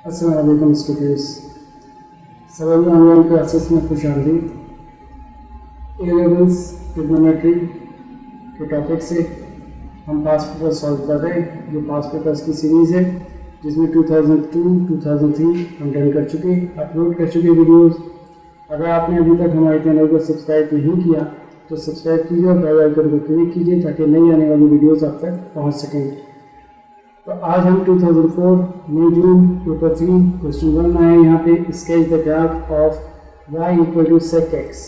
अस्सलाम वालेकुम स्टूडेंट्स, सभी ऑनलाइन क्लासेस में खुश आमदीद। ए लेवल्स ट्रिग्नोमेट्री के टॉपिक से हम पास्ट पेपर सॉल्व कर रहे हैं। जो पास्ट पेपर्स की सीरीज़ है जिसमें 2002, 2003 हम डन कर चुके, अपलोड कर चुके वीडियोस। अगर आपने अभी तक हमारे चैनल को सब्सक्राइब नहीं किया तो सब्सक्राइब कीजिए और बेल आइकन को क्लिक कीजिए ताकि नई आने वाली वीडियोस आप तक पहुंच सकें। तो आज हम 2004 मई जून पेपर 3 क्वेश्चन 1 में है। यहाँ पे sketch the graph of y equal to sec x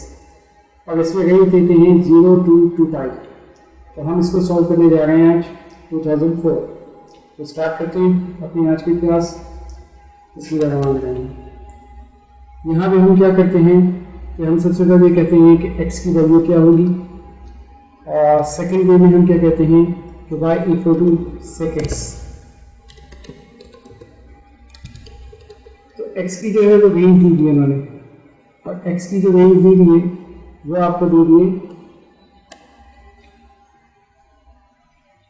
और इसमें रेंज देते हैं 0 to 2 पाई। तो हम इसको सॉल्व करने जा रहे हैं आज 2004। तो स्टार्ट करते हैं अपनी आज की क्लास। इसमें रवाना रहेंगे। यहाँ पे हम क्या करते हैं कि हम सबसे पहले कहते हैं कि x की वैल्यू क्या होगी और सेकेंड वे में हम क्या कहते हैं कि y equal to sec x। x की जो है वो रेंज दी है मैंने, और x की जो रेंज दी है वो आपको दे दिए।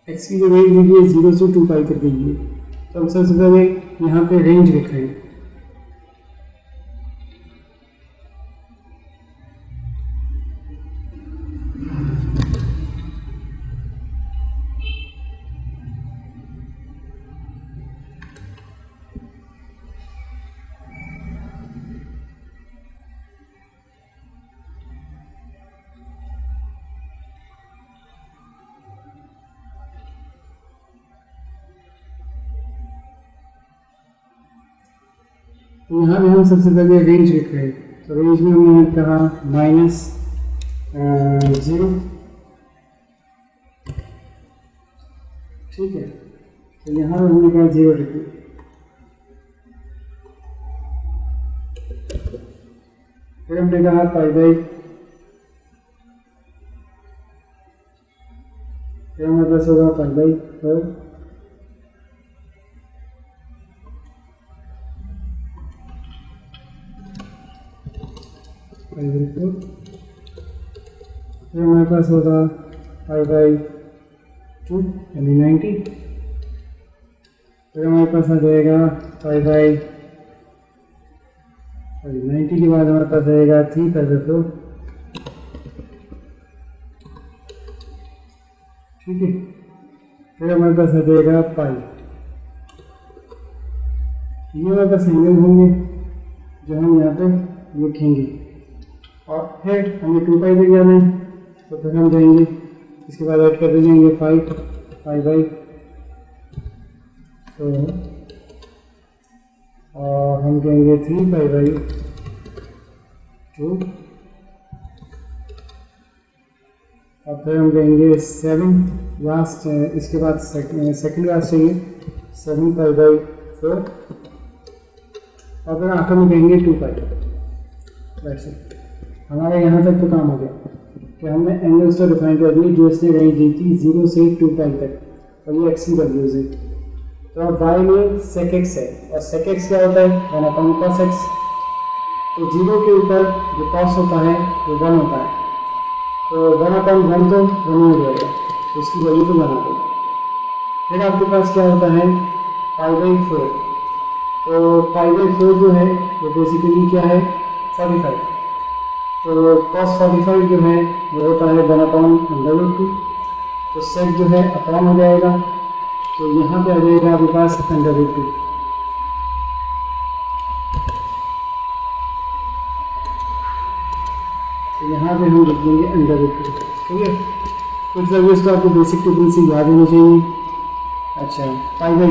x की जो रेंज दी है 0 से 2 पाई तक दी है। तो हम सबसे पहले यहाँ पे रेंज लिख रहे हैं। तो यहाँ भी हम सबसे पहले रेंज लिख रहे हैं। तो रेंज में हमने कहा -0, ठीक है। तो यहाँ पे हमने कहा 0 लिखिए। फिर हमने कहा पाई बाई, फिर हमारे पास होगा पाई बाई 4, फिर हमारे पास होगा पाई बाई 2 यानी 90। फिर हमारे पास आ जाएगा पाई बाई 90 के बाद हमारे पास आएगा 3 पाई बाई 4, ठीक है। फिर हमारे पास आ जाएगा पाई। ये हमारे पास एंगल होंगे जो हम यहाँ पे लिखेंगे। और फिर हमें 2 पाई तक जाना है, तो फिर हम जाएंगे, इसके बाद ऐड कर देंगे 5 पाई बाई 4 और हम कहेंगे 3 पाई बाई 2 और फिर हम कहेंगे 7 लास्ट, इसके बाद सेकंड लास्ट चाहिए 7 पाई बाई 4 और फिर आखिर में कहेंगे 2 पाई। वैसे हमारे यहाँ तक तो काम हो गया कि हमने एंगल्स को डिफाइन कर दिए जो इसने रेंज दी थी 0 से 2 पाई तक, और ये x की वैल्यूज है। तो अब y में sec x है और sec x क्या होता है 1/cos x। तो 0 के ऊपर जो cos होता है वो 1 होता है, तो 1/1 तो 1 हो जाएगा, तो उसकी वैल्यू तो 1 आ गई। फिर आपके पास क्या होता है पाई बाई 4। तो पाई बाई 4 जो है वो बेसिकली क्या है 45। तो cos 45 जो है वो होता है 1/√2। तो सेक जो है अपॉन हो जाएगा, तो यहाँ पे आ जाएगा आपके पास √2। तो यहाँ पे हम लिख देंगे √2, ठीक है। कुछ वैल्यूज तो आपको बेसिक टेबल से याद होनी चाहिए। अच्छा, पाई बाई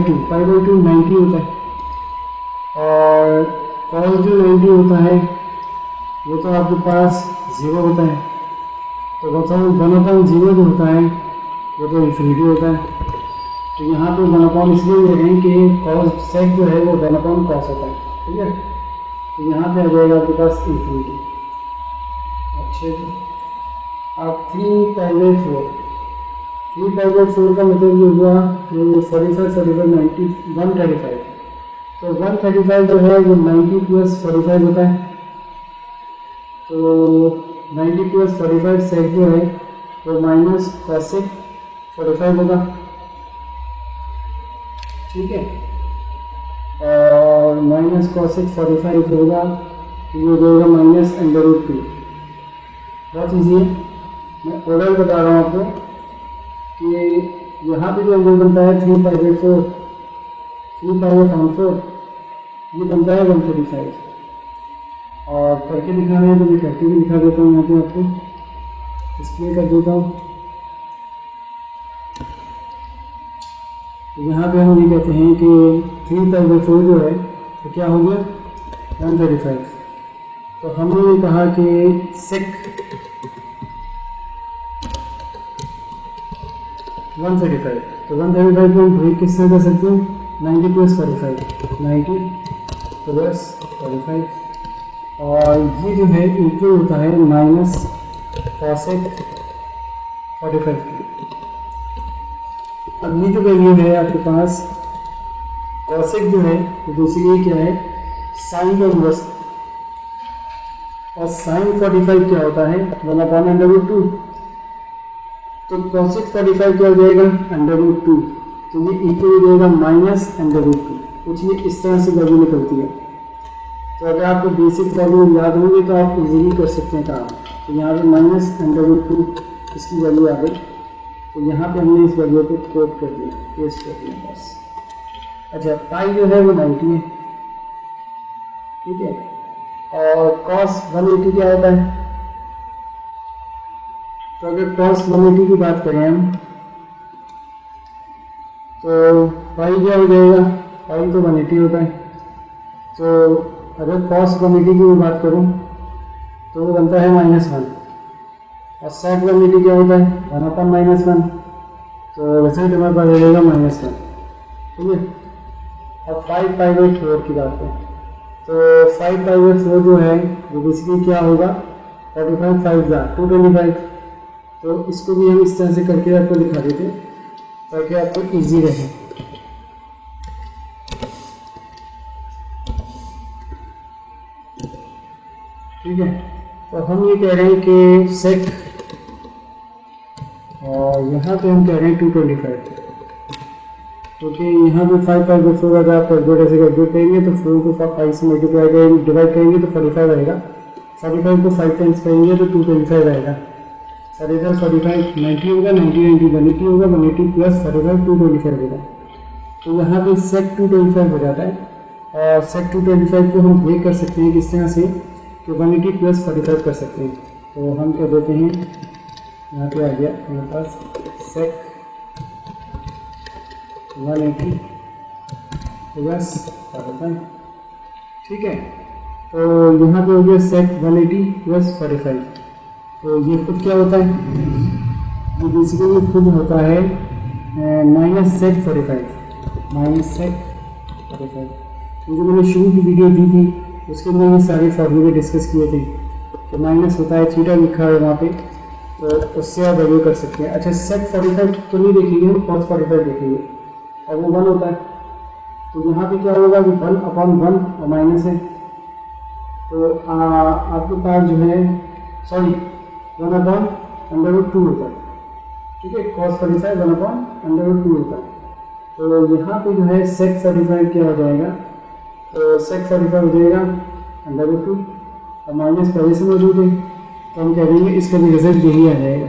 2 90 होता है, और cos जो 90 होता है वो तो आपके पास 0 होता है। तो बताओ 1/0 जो होता है वो तो इन्फिनिटी होता है। तो यहाँ पे 1/, इसलिए ले रहे हैं कि cos सेक जो है वो 1/cos होता है, ठीक है। तो यहाँ पे आ जाएगा आपके पास इन्फिनिटी। अच्छा जी, अब 3 पाई बाई 4 का मतलब ये हुआ कि 45 90 135। तो 135 जो है वो 90 + 45 होता है। तो 90 + 45 सेक जो है वो माइनस cos 45 होगा, ठीक है। और और माइनस कॉसेक 45 होगा तो ये हो जाएगा -√2। बहुत ईजी है, मैं ऑर्डर बता रहा हूँ आपको कि यहाँ पे जो एंगल बनता है 3π/4, 3π/4 ये बनता है 135। और करके दिखाना है तो मैं करके भी दिखा देता हूँ, यहाँ पे आपको डिस्प्ले कर देता हूँ। तो यहाँ पे हम ये कहते हैं कि 3π/4 जो है तो क्या हो गया 135। तो हमने ये कहा कि सेक 135, तो 135 को हम ब्रेक किस तरह कर सकते हैं 90 + 45, 90 + 45। और ये जो है इक्वल होता है माइनस कॉसेक 45 की। अब ये जो वैल्यू है आपके पास कॉसेक जो है तो बेसिकली क्या है साइन का इनवर्स, और साइन 45 क्या होता है 1/√2। तो कॉसेक 45 क्या हो जाएगा √2, तो ये इक्वल हो जाएगा -√2। कुछ ये इस तरह से वैल्यू निकलती है। तो अगर आपको बेसिक वैल्यू याद होंगे तो आप इजीली कर सकते हैं काम। तो यहाँ पे -√2 इसकी वैल्यू आ गई, तो यहाँ पे हमने इस वैल्यू को कोट कर दिया, पेस्ट कर दिया बस। अच्छा, पाई जो है वो 90 है, ठीक है। और cos 180 क्या होता है, तो अगर cos 180 की बात करें हम तो पाई क्या हो जाएगा, पाई तो 180 होता है। तो अगर cos 180 की भी बात करूं तो वो बनता है -1, और sec 180 क्या होता है 1/-1, तो रिजल्ट हमारे पास आ जाएगा -1, ठीक है। अब 5π/4 की बात करें तो 5π/4 जो है वो बेसिकली क्या होगा 45 5 225। तो इसको भी हम इस तरह से करके आपको दिखा देते हैं ताकि आपको इजी रहे। ठीक है, तो हम ये कह रहे हैं कि सेक, और यहाँ पे हम कह रहे हैं 225, क्योंकि यहाँ पे 5π/4 अगर आप कैलकुलेटर से कैलकुलेट करेंगे तो 4 को 5 से मल्टीप्लाई करेंगे, डिवाइड करेंगे तो 45 आएगा। 45 को 5 टाइम्स करेंगे तो 225 आएगा। 45 45 90 होगा, 90 90 180 होगा, 180 + 45 225 होगा। तो यहाँ पे सेक 225 हो जाता है, और सेक 225 को हम ब्रेक कर सकते हैं किस तरह से कि 180 + 45 कर सकते हैं। तो हम क्या देते हैं, यहाँ पे आ गया हमारे पास सेक 180 + 45, ठीक है। तो यहाँ पे हो गया सेक 180 + 45। तो ये खुद क्या होता है, ये बेसिकली खुद होता है -सेक 45, -सेक 45। जो मैंने शुरू की वीडियो दी थी उसके अंदर ये सारे फॉर्मूले डिस्कस किए थे। तो माइनस होता है, थीटा लिखा है वहाँ पे, तो उससे आप वैल्यू कर सकते हैं। अच्छा, सेक 45 तो नहीं देखेंगे, cos 45 देखेंगे, और वो 1 होता है। तो यहाँ पे क्या होगा कि 1/1 और माइनस है, तो आपके पास जो है 1/√2 होता है, ठीक है। cos 45 1/√2 होता है। तो यहाँ पे जो है सेक 45 क्या हो जाएगा, तो सेक 45 हो जाएगा √2, और माइनस पहले से मौजूद है तो हम कह देंगे इसका भी रिजल्ट यही आ जाएगा।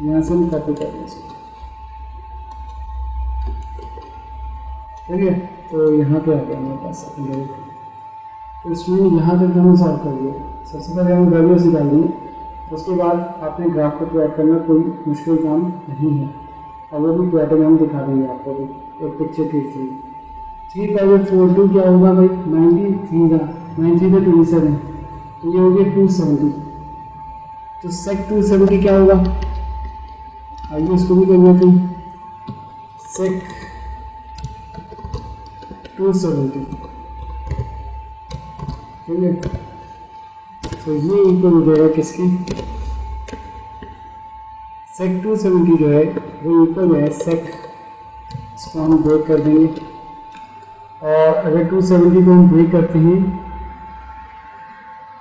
यहाँ से हम कॉपी कर दें इसको, ठीक है। तो यहाँ पे आ गया हमारे पास √2। तो इसमें यहाँ तक हमने सॉल्व कर दिया। सबसे पहले हम वैल्यूज निकाल दिए, उसके बाद आपने ग्राफ को प्लॉट करना कोई मुश्किल काम नहीं है, और वो भी प्लॉटिंग हम दिखा देंगे आपको भी एक पिक्चर के थ्रू। 3π/4 क्या होगा भाई, 93 का 27, तो ये हो गया 270। तो सेक 270 क्या होगा, आइए इसको भी कर लेते हैं। सेक 270, ठीक है। तो ये इक्वल हो जाएगा किसकी, सेक 270 जो है वो इक्वल है सेक, इसको हम ब्रेक कर देंगे। और अगर 270 को हम ब्रेक करते हैं,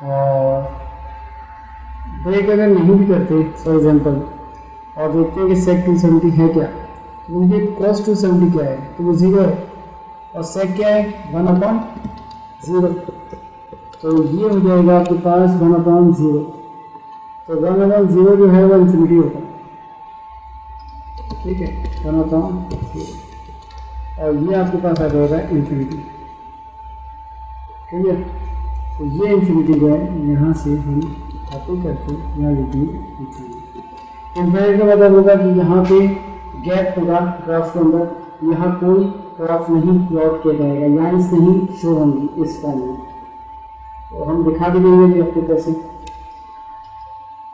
और ब्रेक अगर नहीं भी करते फॉर एग्जांपल, और देखते हैं कि सेक 270 है क्या, तो मुझे cos 270 क्या है, तो वो 0 है, और sec क्या है 1/0, तो ये हो जाएगा आपके पास 1/0। तो 1/0 जो है वो इन्फिनिटी होगा, ठीक है, 1/0, और ये आपके पास आ जाएगा इन्फिनिटी, क्लियर। तो ये इन्फिनिटी जो है यहाँ से हम कॉपी करके यहाँ लिख देंगे इन्फिनिटी। इन्फिनिटी का मतलब होगा कि यहाँ पे गैप होगा ग्राफ के अंदर, यहाँ कोई ग्राफ नहीं प्लॉट किया जाएगा, लाइन्स नहीं शो होंगी इस फॉर्म में। तो हम दिखा भी देंगे कि आपको कैसे।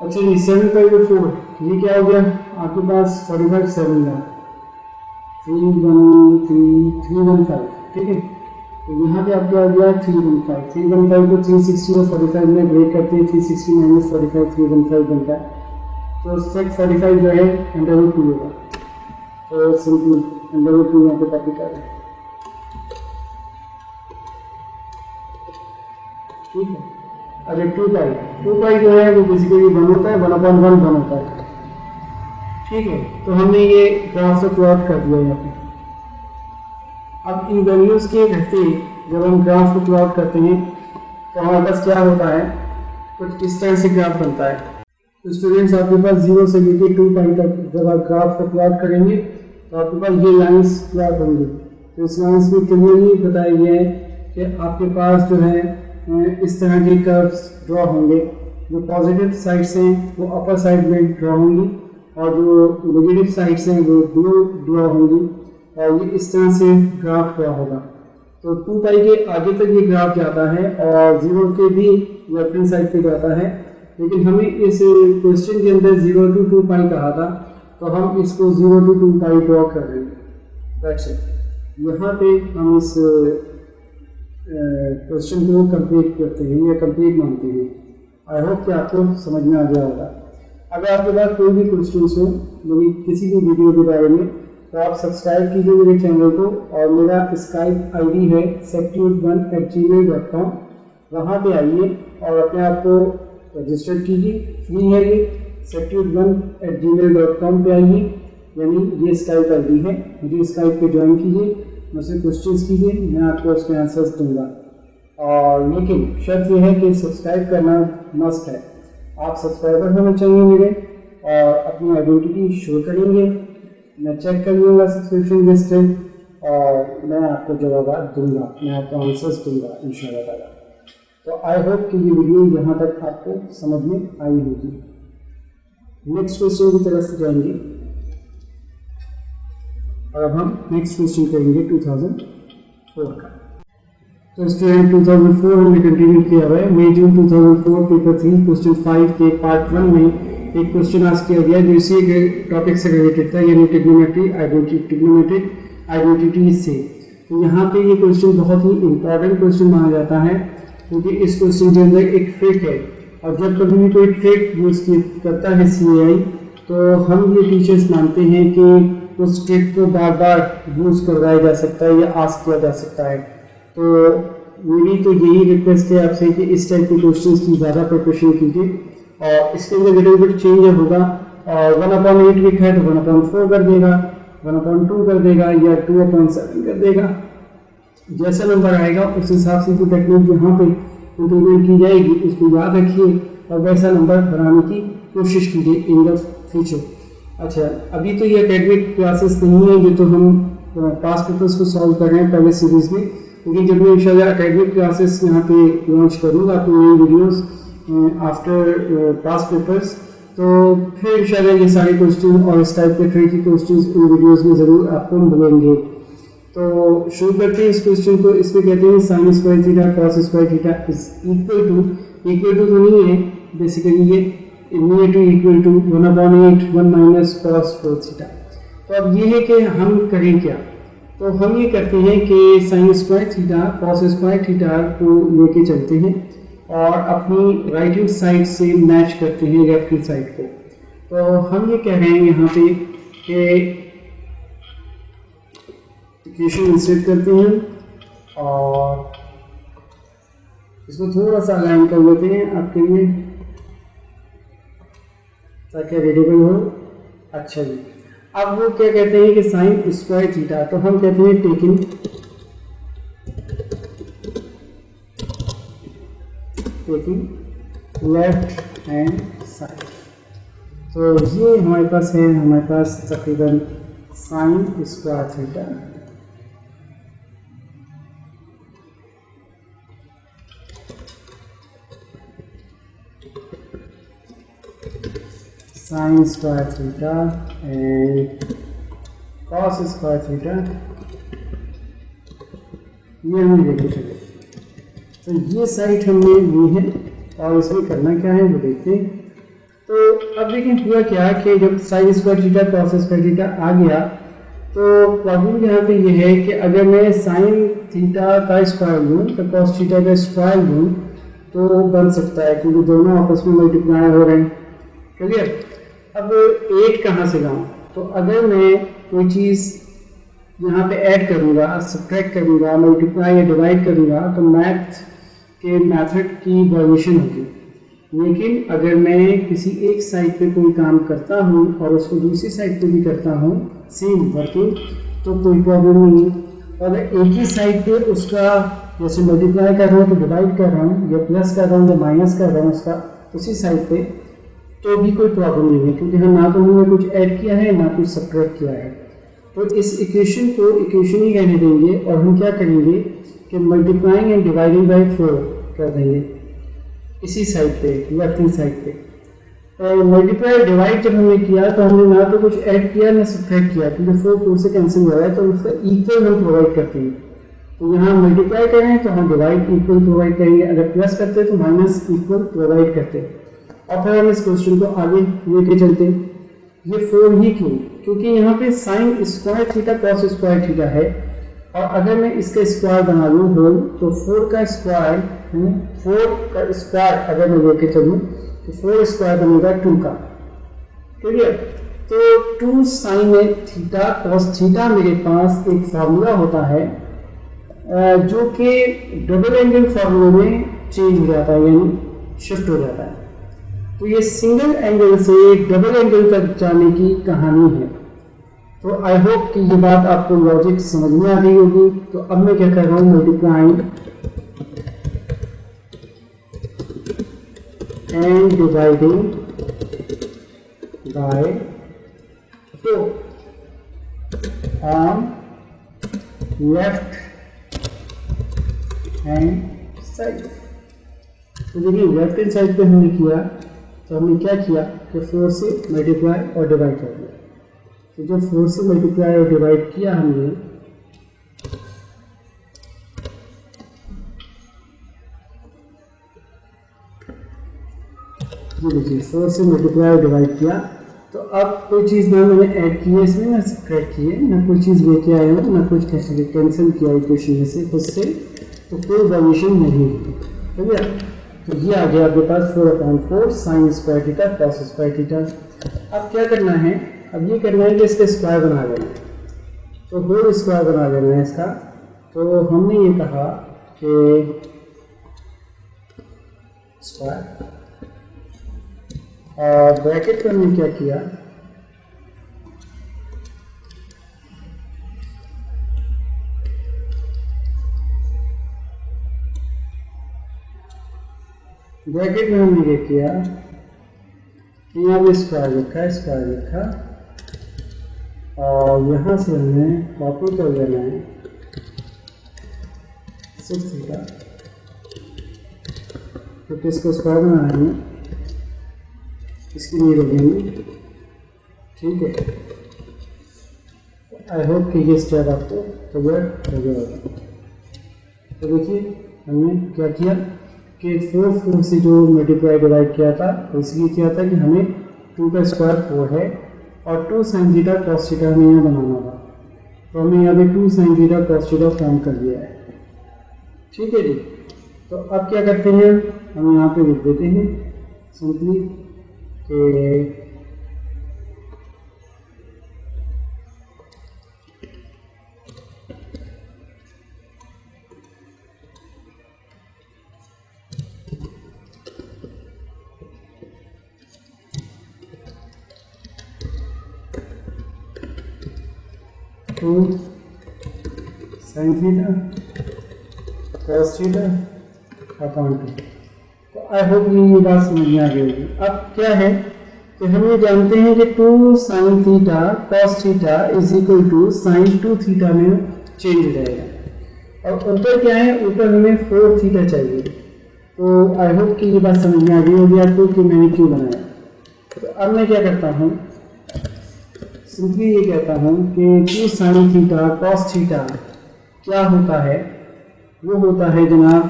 अच्छा जी 7/4 ये क्या हो गया आपके पास 45/7 का 315, ठीक है। तो यहाँ पे आपका आ गया 315 को 360 और 45 में ब्रेक करते हैं, 360 माइनस 45 315 बनता है। तो सेक 45 जो है √2 होगा, तो सिंपली √2 यहाँ पे कॉपी कर रहे हैं, ठीक है। अगर 2 पाई जो है वो बेसिकली 1 होता है, 1/1 होता है, ठीक है। तो हमने ये ग्राफ से प्लॉट कर दिया यहाँ पे। अब इन वैल्यूज के रहते जब हम ग्राफ को प्लॉट करते हैं तो हमारे पास क्या होता है, कुछ इस तरह से ग्राफ बनता है। तो स्टूडेंट्स आपके पास 0 से लेकर 2 पाई तक जब आप ग्राफ को प्लॉट करेंगे तो आपके पास ये लाइंस प्लॉट होंगी। तो इस लाइंस में क्लियरली बताया गया है कि आपके पास जो है इस तरह के कर्व्स ड्रॉ होंगे, जो पॉजिटिव साइड्स हैं वो अपर साइड में ड्रॉ होंगी और जो नेगेटिव साइड्स हैं वो बिलो ड्रॉ होंगी, और ये इस तरह से ग्राफ ड्रॉ होगा। तो 2 पाई के आगे तक ये ग्राफ जाता है और 0 के भी लेफ्ट हैंड साइड पे जाता है, लेकिन हमें इस क्वेश्चन के अंदर 0 to 2 पाई कहा था, तो हम इसको 0 to 2 पाई ड्रॉ कर रहे हैं। That's it. यहाँ पे हम इस क्वेश्चन को कंप्लीट करते हैं या कंप्लीट मानते हैं। आई होप कि आपको समझ में आ गया होगा। अगर आपके पास कोई भी क्वेश्चन हो मेरी किसी भी वीडियो के बारे में तो आप सब्सक्राइब कीजिए मेरे चैनल को, और मेरा स्काइप आईडी है sectute1@gmail.com। वहाँ पे आइए और अपने आप को रजिस्टर कीजिए, फ्री है ये, sectute1@gmail.com पे आइए, यानी ये स्काइप आईडी है, मुझे स्काइप पे ज्वाइन कीजिए, मुझसे क्वेश्चंस कीजिए, मैं आपको उसके आंसर्स दूंगा। और लेकिन शर्त यह है कि सब्सक्राइब करना मस्ट है। आप सब्सक्राइबर होना चाहिए मेरे और अपनी आइडेंटिटी शो करेंगे, मैं चेक कर लूँगा सब्सक्रिप्शन लिस्ट और मैं आपको जवाब दूंगा, मैं आपको आंसर्स दूंगा इंशाल्लाह ताला। तो आई होप कि ये वीडियो यहाँ तक आपको समझ में आई होगी। नेक्स्ट क्वेश्चन की तरफ से जाएंगे और अब हम नेक्स्ट क्वेश्चन करेंगे 2004 का। तो स्टूडेंट 2004 हमने कंटिन्यू किया हुआ है। मई जून 2004 पेपर 3 क्वेश्चन 5 के पार्ट 1 में एक क्वेश्चन आज किया गया जो इसी टॉपिक से रिलेटेड था, यानी ट्रिग्नोमेट्रिक आइडेंटिटी से। तो यहाँ पे ये क्वेश्चन बहुत ही इंपॉर्टेंट क्वेश्चन माना जाता है, क्योंकि इस क्वेश्चन के अंदर एक ट्रिक है, और जब कभी भी कोई ट्रिक यूज करता है CAI तो हम ये टीचर्स मानते हैं कि उस ट्रिक को बार बार यूज करवाया जा सकता है या आस्क किया जा सकता है। तो मेरी तो यही रिक्वेस्ट है आपसे कि इस टाइप के क्वेश्चंस की ज़्यादा प्रिपरेशन कीजिए, और इसके अंदर लिटिल बिट चेंज होगा। 1/8 लिखा है तो 1/4 कर देगा, 1/2 कर देगा या 2/7 कर देगा। जैसा नंबर आएगा उस हिसाब से जो टेक्निक यहाँ पे इम्प्लीमेंट की जाएगी उसको याद रखिए और वैसा नंबर बनाने की कोशिश कीजिए इन द फ्यूचर। अच्छा, अभी तो ये एकेडमिक क्लासेस नहीं है, ये तो हम पास्ट पेपर्स को सॉल्व कर रहे हैं पहले सीरीज में, क्योंकि जब मैं इंशाल्लाह एकेडमिक क्लासेस यहाँ पे लॉन्च करूँगा तो नई वीडियोस आफ्टर पास्ट पेपर्स, तो फिर इंशाल्लाह ये सारे क्वेश्चन और इस टाइप के ट्रिकी क्वेश्चंस इन वीडियोस में ज़रूर आपको मिलेंगे। तो शुरू करते हैं इस क्वेश्चन को। इसमें कहते हैं sin square theta cos square theta is equal to तो नहीं है, बेसिकली ये near to equal to 1/8 1 minus cos 4 theta. तो अब ये है कि हम करें क्या, तो हम ये करते हैं कि sin square theta cos square theta को लेके चलते हैं और अपनी राइट हैंड साइड से मैच करते हैं लेफ्ट हैंड साइड को। तो हम ये कह रहे हैं यहाँ पे कि इक्वेशन इंसर्ट करते हैं और इसको थोड़ा सा अलाइन कर लेते हैं आपके लिए ताकि रीडेबल हो। अच्छा जी, अब वो क्या कहते हैं कि साइन स्क्वायर थीटा, तो हम कहते हैं टेकिंग लेफ्ट हैंड साइड। तो ये हमारे पास है, हमारे पास तकरीबन sign square theta sine square theta and cos square theta, ये हमने देखे चले। तो ये साइड हमने ली है और इसमें करना क्या है वो देखते हैं। तो अब देखिए हुआ क्या कि जब sine square theta cos square theta आ गया, तो प्रॉब्लम यहाँ पे ये है कि अगर मैं साइन थीटा का स्क्वायर लूँ तो कॉस थीटा का स्क्वायर लूँ तो बन सकता है, क्योंकि दोनों आपस में मल्टीप्लाई हो रहे हैं। क्लियर? अब 8 कहाँ से लाऊँ? तो अगर मैं कोई चीज़ यहाँ पे ऐड करूँगा, सब्ट्रैक्ट करूँगा, मल्टीप्लाई या डिवाइड करूँगा, तो मैथ के मेथड की वायलेशन होगी। लेकिन अगर मैं किसी एक साइड पे कोई काम करता हूँ और उसको दूसरी साइड पे भी करता हूँ सेम वर्किंग, तो कोई प्रॉब्लम नहीं है। और एक ही साइड पे उसका जैसे मल्टीप्लाई कर रहा हूँ तो डिवाइड कर रहा हूँ, या प्लस कर रहा हूँ या माइनस कर रहा हूँ उसका उसी साइड पे, तो भी कोई प्रॉब्लम नहीं है, क्योंकि हम ना तो हमने कुछ ऐड किया है ना कुछ सब्ट्रैक्ट किया है। तो इस इक्वेशन को इक्वेशन ही रहने देंगे और हम क्या करेंगे कि मल्टीप्लाइंग एंड डिवाइडिंग बाई 4 कर देंगे इसी साइड पे, लेफ्ट हैंड साइड पे। तो मल्टीप्लाई डिवाइड जब हमने किया तो हमने ना तो कुछ ऐड किया ना सब्ट्रैक्ट किया, क्योंकि 4 4 से कैंसिल हो रहा है, तो उसका इक्वल हम प्रोवाइड करते हैं। तो यहाँ मल्टीप्लाई करें तो हम डिवाइड इक्वल प्रोवाइड करेंगे, अगर प्लस करते हैं तो माइनस इक्वल प्रोवाइड करते हैं। और फिर हम इस क्वेश्चन को आगे लेके चलते हैं। ये 4 ही क्यों? क्योंकि यहाँ पे sign square theta cos square theta है, और अगर मैं इसका स्क्वायर बना लूँ होल, तो 4 का स्क्वायर अगर मैं लेके चलूँ तो 4 स्क्वायर बनेगा 2 का। क्लियर? तो 2 साइन थीटा कॉस थीटा मेरे पास एक फार्मूला होता है जो कि डबल एंगल फार्मूले में चेंज हो जाता है, यानी शिफ्ट हो जाता है। तो ये सिंगल एंगल से डबल एंगल तक जाने की कहानी है। तो आई होप कि ये बात आपको लॉजिक समझ में आ गई होगी। तो अब मैं क्या कर रहा हूँ, multiplying and dividing by 4 on left hand side. तो देखिए लेफ्ट हैंड साइड पे हमने किया, तो हमने क्या किया कि 4 से मल्टीप्लाई और डिवाइड कर दिया। तो जब 4 से मल्टीप्लाई और डिवाइड किया हमने, ये देखिए 4 से मल्टीप्लाई और डिवाइड किया, तो अब कोई चीज़ ना मैंने ऐड की है इसमें, ना सब्ट्रैक्ट की है, ना कोई चीज़ लेके आया हूँ, ना कुछ कैंसिल किया इक्वेशन में से खुद से, तो कोई वैल्यूएशन नहीं होती। ठीक है? तो ये आ गया आपके पास 4/4 sign square theta cos square theta. अब क्या करना है, अब ये करना है कि इसका स्क्वायर बना लेना है, तो होल स्क्वायर बना लेना है इसका। तो हमने ये कहा कि स्क्वायर, और ब्रैकेट में हमने क्या किया, ब्रैकेट में हमने क्या किया कि यहाँ पे स्क्वायर लिखा, और यहाँ से हमें कॉपी कर लेना है 6 थीटा, क्योंकि इसको स्क्वायर बनाना है, इसकी नहीं लगेंगे। ठीक है? आई होप कि ये स्टेप आपको क्लियर हो गया होगा। तो देखिए हमने क्या किया कि 4 से जो मल्टीप्लाई डिवाइड किया था, तो इसलिए किया था कि हमें 2 का स्क्वायर 4 है, और 2 साइन थीटा कॉस थीटा हमें यहाँ बनाना था, तो हमने यहाँ पे 2 sine theta cos theta form कर दिया है। ठीक है जी? तो अब क्या करते हैं, हम यहाँ पे लिख देते हैं सिंपली कि 2 sin theta cos theta upon 2। तो आई होप ये बात समझ में आ गई होगी। अब क्या है कि हम ये जानते हैं कि 2 sin theta cos theta is equal to sin 2 theta में चेंज हो जाएगा। और ऊपर क्या है, ऊपर हमें 4 थीटा चाहिए। तो आई होप कि ये बात समझ में आ गई होगी आपको कि मैंने क्यों बनाया। तो अब मैं क्या करता हूँ, सिंपली ये कहता हूँ कि 2 sin थीटा cos थीटा क्या होता है, वो होता है जनाब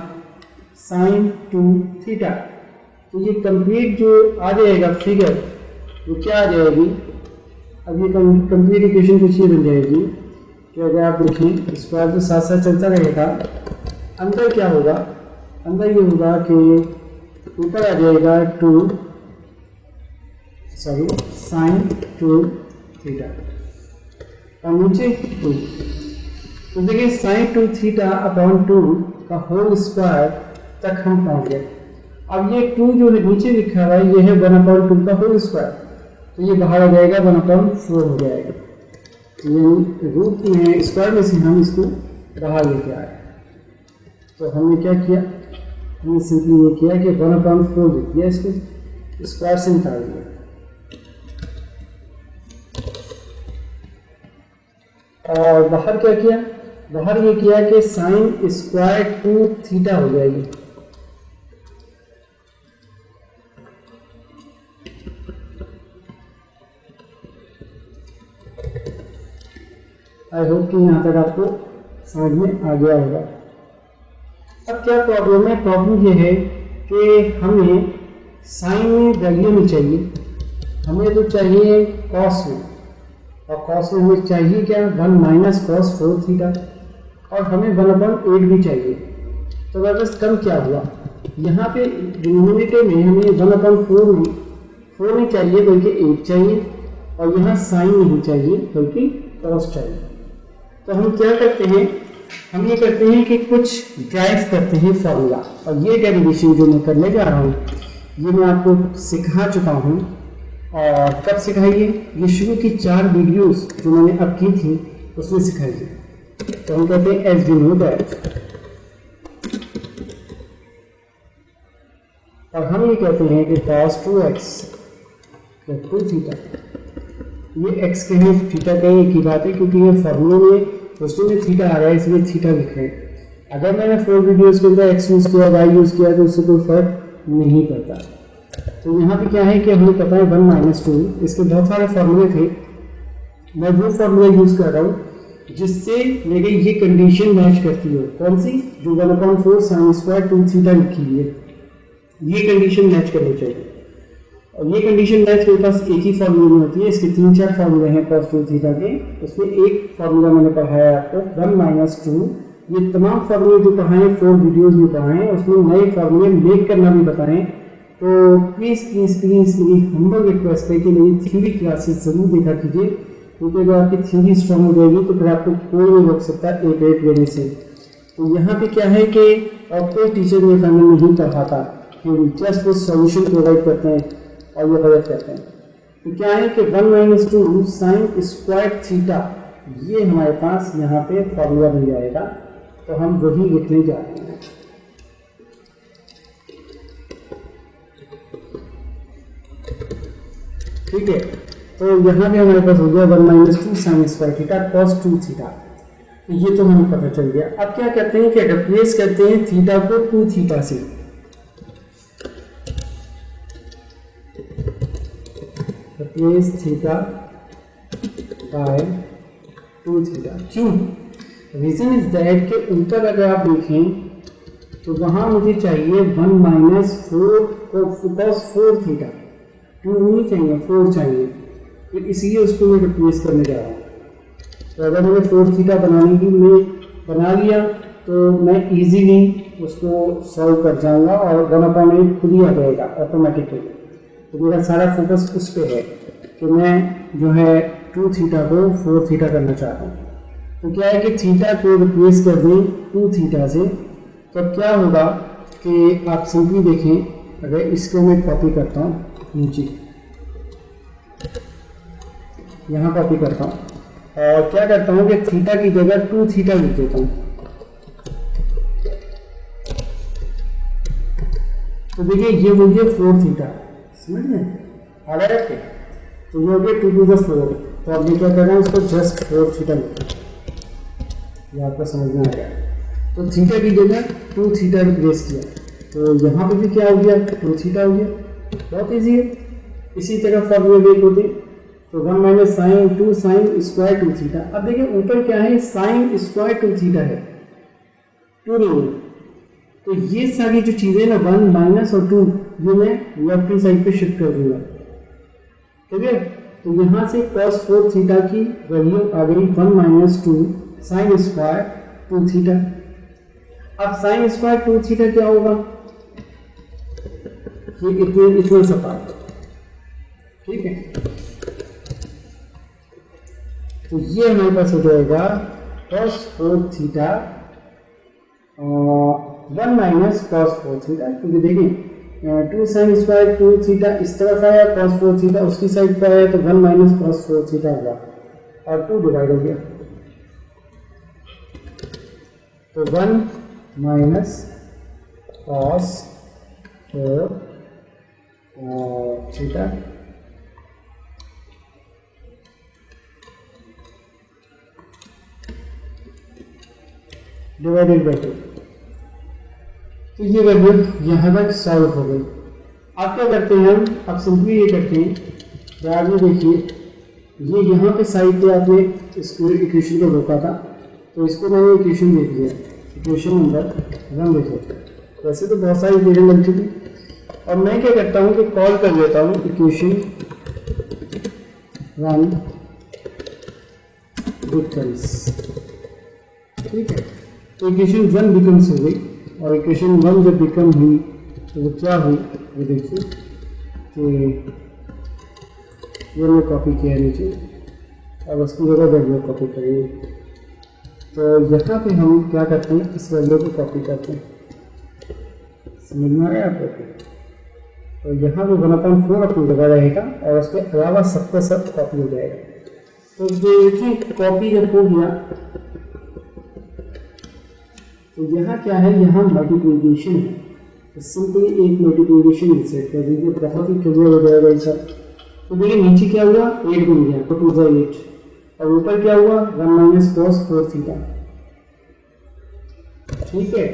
sin 2 थीटा। तो ये कंप्लीट जो आ जाएगा फिगर वो क्या आ जाएगी, अब ये कंप्लीट इक्वेशन कुछ ये बन जाएगी कि अगर आप देखें स्क्वायर तो साथ साथ चलता रहेगा, अंदर क्या होगा, अंदर ये होगा कि ऊपर आ जाएगा sin 2 थीटा और नीचे 2। तो देखिए sin 2 थीटा अपॉन 2 का होल स्क्वायर तक हम पहुंच गए। अब ये 2 जो नीचे लिखा हुआ है ये है 1/2 का होल स्क्वायर, तो ये बाहर आ जाएगा 1/4 हो जाएगा। तो ये रूट में स्क्वायर में से हम इसको बाहर लेके आए। तो हमने क्या किया, हमने सिंपली ये किया कि 1/4 लिख दिया, इसको स्क्वायर से निकाल दिया। और बाहर क्या किया, बाहर ये किया कि sin स्क्वायर 2 थीटा हो जाएगी। आई होप कि यहाँ तक आपको समझ में आ गया होगा। अब क्या प्रॉब्लम है, प्रॉब्लम ये है कि हमें साइन में वैल्यू नहीं चाहिए, हमें तो चाहिए कॉस में, और कॉस में हमें चाहिए क्या 1 माइनस कॉस 4 थीटा, और हमें 1/8 भी चाहिए। तो बस कम क्या हुआ, यहाँ पे डिनोमिनेटर में हमें 1/4 में 4 नहीं चाहिए बल्कि 8 चाहिए, और यहाँ साइन नहीं चाहिए बल्कि कॉस चाहिए। तो हम क्या करते हैं, हम ये करते हैं कि कुछ ड्राइव करते हैं फॉर्मूला, और ये डेरिवेशन जो मैं करने जा रहा हूँ ये मैं आपको सिखा चुका हूँ। और कब सिखाई ये शुरू की 4 वीडियोस जो मैंने अब की थी उसमें सिखाई थी। तो हम कहते हैं एज वी नो दैट, और हम ये कहते हैं कि cos 2x 2 थीटा, ये x के हैं थीटा के एक ही बात है, क्योंकि ये फॉर्मूले में उसमें में थीटा आ रहा है इसलिए थीटा लिख रहे हैं। अगर मैंने 4 वीडियोस के अंदर x यूज़ किया y यूज़ किया तो उससे कोई फर्क नहीं पड़ता। तो यहाँ पे क्या है कि हमें पता है 1 माइनस 2, इसके बहुत सारे फॉर्मूले थे, मैं वो फॉर्मूला यूज़ कर रहा हूँ जिससे मेरी ये कंडीशन मैच करती हो। कौन सी, जो 1/4 sin स्क्वायर 2 थीटा लिखी हुई है, ये कंडीशन मैच करनी चाहिए। और ये कंडीशन मैच मेरे पास एक ही फार्मूले में होती है, इसके 3-4 फार्मूले हैं cos 2 थीटा के, उसमें एक फार्मूला मैंने पढ़ाया आपको 1 माइनस 2। ये तमाम फार्मूले जो पढ़ाए 4 वीडियोस में पढ़ाए, उसमें नए फार्मूले मेक करना भी बताएं। तो प्लीज़ प्लीज़ प्लीज़ मेरी हम्बल रिक्वेस्ट है कि मेरी थ्योरी क्लासेस ज़रूर देखा कीजिए, क्योंकि अगर आपकी थ्योरी स्ट्रॉन्ग हो जाएगी तो फिर आपको कोई नहीं रोक सकता A ग्रेड लेने से। तो यहाँ पे क्या है कि कोई टीचर मेरे सामने नहीं पढ़ाता, जस्ट वो सॉल्यूशन प्रोवाइड करते हैं और ये गलत करते हैं। तो क्या है कि 1 माइनस 2 sin स्क्वायर थीटा, ये हमारे पास यहाँ पे फॉर्मूला मिल जाएगा, तो हम वही लिखने जा रहे हैं। ठीक है, तो यहाँ पे हमारे पास हो गया 1 minus 2 sin square theta cos 2 theta, ये तो हमें पता चल गया। अब क्या करते हैं कि रिप्लेस करते हैं थीटा को 2 थीटा से, रिप्लेस थीटा बाय 2 थीटा। क्यों, रीजन इज दैट के ऊपर अगर आप देखें तो वहां मुझे चाहिए 1 माइनस 4 cos 4 थीटा, 2 नहीं चाहिए 4 चाहिए, फिर इसलिए उसको मैं रिप्लेस करने जा रहा हूँ। तो अगर मैंने 4 थीटा बनाने की मैं बना लिया तो मैं इजीली उसको सॉल्व कर जाऊंगा और 1/8 खुद ही आ जाएगा ऑटोमेटिकली। तो मेरा सारा फोकस उस पर है कि मैं जो है 2 थीटा को 4 थीटा करना चाहता हूँ। तो क्या है कि थीटा को रिप्लेस कर दें 2 थीटा से, तो क्या होगा कि आप सिंपली देखें, अगर इसको मैं कॉपी करता हूँ नीचे, यहाँ कॉपी करता हूँ, और क्या करता हूँ कि थीटा की जगह 2 थीटा लिख देता हूँ। तो देखिए ये हो गया 4 थीटा, समझ में आ रहा है? तो ये हो गया 2 to the 4। तो अब ये क्या कर रहे हैं, इसको जस्ट 4 थीटा लिखते हैं, ये आपको समझ में आ गया। तो थीटा की जगह 2 थीटा रिप्लेस किया, तो यहाँ पे भी क्या हो गया, 2 थीटा हो गया। बहुत ईजी है। इसी तरह फॉर्मूला एक होती, तो 1 minus sine 2 sine square 2 theta. अब देखिए ऊपर क्या है, साइन स्क्वायर 2 थीटा है, 2 नहीं। तो ये सारी जो चीजें ना 1 माइनस और 2 ये मैं लेफ्ट की साइड पे शिफ्ट कर दूंगा, ठीक है? तो यहाँ से cos 4 थीटा की वैल्यू आ गई 1 माइनस 2 साइन स्क्वायर 2 थीटा। अब साइन स्क्वायर 2 थीटा क्या होगा, ये इतने सा पार्ट, ठीक है? तो ये हमारे पास हो जाएगा cos 4 theta 1 minus cos 4 theta, क्योंकि देखिए 2 साइन स्क्वायर 2 थीटा इस तरफ आया, cos 4 थीटा उसकी साइड पर आया, तो 1 माइनस cos 4 थीटा हुआ और 2 डिवाइड हो गया। तो 1 minus cos 4 theta divided by 2। तो ये वैल्यू यहाँ तक सॉल्व हो गई। अब क्या करते हैं हम, अब सिंपली ये करते हैं, याद में देखिए ये यहाँ पे साइड पे आपने इसको इक्वेशन को रोका था, तो इसको मैंने इक्वेशन देख लिया, इक्वेशन नंबर 1 देखो। वैसे तो बहुत सारी इक्वेशन बन चुकी, और मैं क्या करता हूँ कि कॉल कर लेता हूँ इक्वेशन 1 बिकम्स, ठीक है? तो इक्वेशन 1 बिकम्स हो गई, और इक्वेशन 1 जब बिकम हुई तो वो क्या हुई, ये देखिए कि ये मैं कॉपी किया नीचे, अब उसकी जगह वैल्यू कॉपी करेंगे। तो यहाँ पे हम क्या करते हैं, इस वैल्यू को कॉपी करते हैं, समझ में आ रहा है आपको? तो यहाँ पे 1/4 अपनी जगह रहेगा, और उसके अलावा सबका सब कॉपी हो जाएगा। तो देखिए कॉपी जब हो गया, तो यहाँ क्या है, यहाँ मल्टीप्लिकेशन है, तो सिंपली एक मल्टीप्लिकेशन इंसर्ट कर दीजिए, बहुत ही क्लियर हो जाएगा ये सब। तो देखिए नीचे क्या हुआ, 8 बन गया, तो 2 × 8, और ऊपर क्या हुआ 1 माइनस cos 4 थीटा, ठीक है?